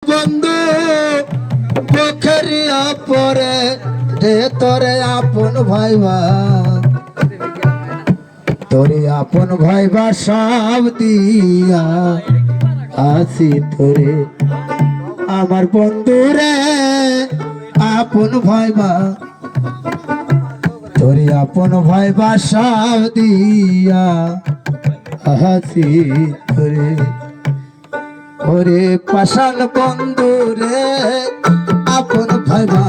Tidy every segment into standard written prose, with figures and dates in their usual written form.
বন্ধু পোখরিয়া পরে রে তোরে আপন ভাইবা, তোরে আপন ভাইবা সব দিয়া আসি তোরে আমার বন্ধু রে আপন ভাইবা, তোরে আপন ভাইবা সব দিয়া আসি তোরে। ওরে পাশান বন্ধু রে আপন ভাইবা,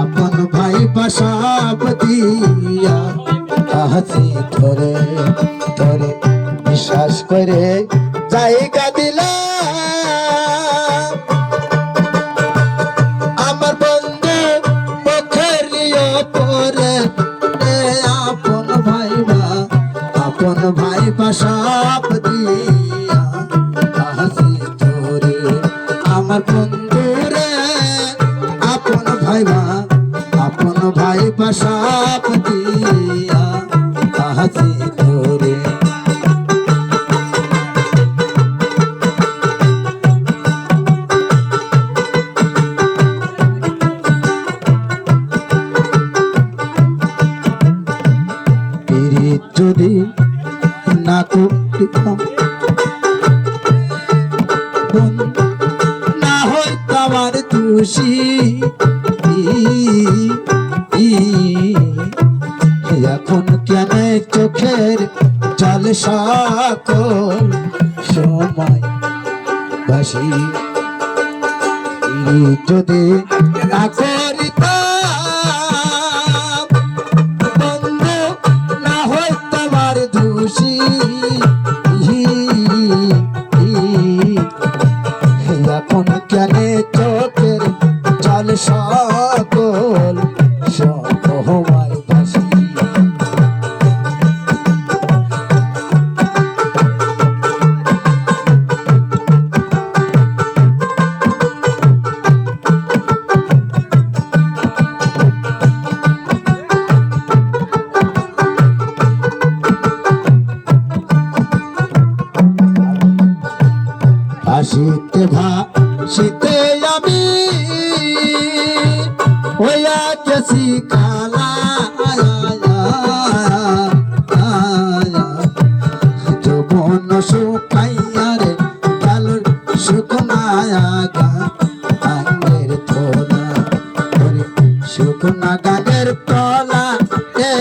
আপন ভাইবা সব দিয়া আসি তোরে। তোরে বিশ্বাস করে জায়গা দিলাম আমার বন্ধু পোখরিয়া পরে রে আপন ভাইবা, আপন ভাইবা সব দিয়া আসি তোরে আমার বন্ধু রে আপন ভাইবা, আপন ভাইবা সব দিয়া আসি তোরে। যদি না করতাম না হইতো আমার দোষী, এখন কেন চোখের জল সকল সময় বাসি। যদি না করিতাম বন্ধু না হইতো আমার দোষী, এখন কেন চোখের জল সকল সময় বাসি। ভাসিতে ভাসিতে আমি হইয়া গেছি কালা, যৌবন শুকাইয়া রে গেল শুকনায়া গানের তোলা, শুকনা গানের তলা এ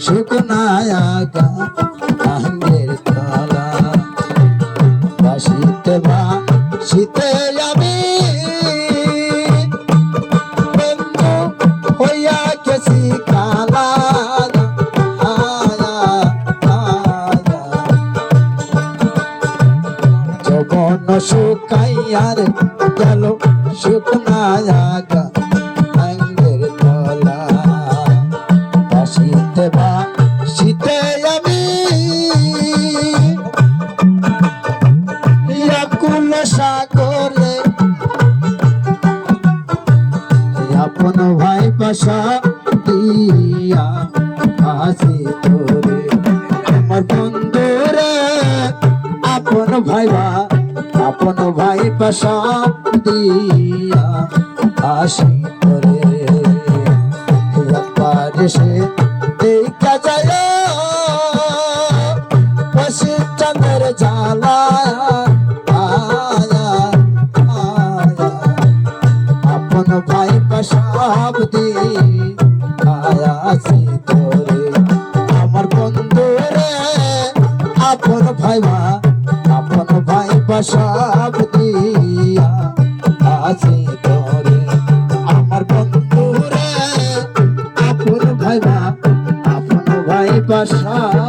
শুকনায়া গানের তলা। ভাসিতে ভাসিতে আমি বন্ধু হইয়া গেছি কালা, যৌবন শুকাইয়ার গেল শুকনায়া গানের তলা। ভাসিতে ভাসিতে আমি আকুল সাগরে আপন ভাইবা সব দিয়া আসি তোরে আমার বন্ধু রে আপন ভাইবা, আপন ভাইবা সব দিয়া আসি তোরে। একবার সে দেখা যায় চাঁদের জ্বালা, আপন ভাইবা সব দিয়া আসি তোরে আমার বন্ধু রে আপন ভাইবা, আপন ভাইবা সব দিয়া আসি তোরে আমার বন্ধু রে আপন ভাইবা, আপন ভাইবা সব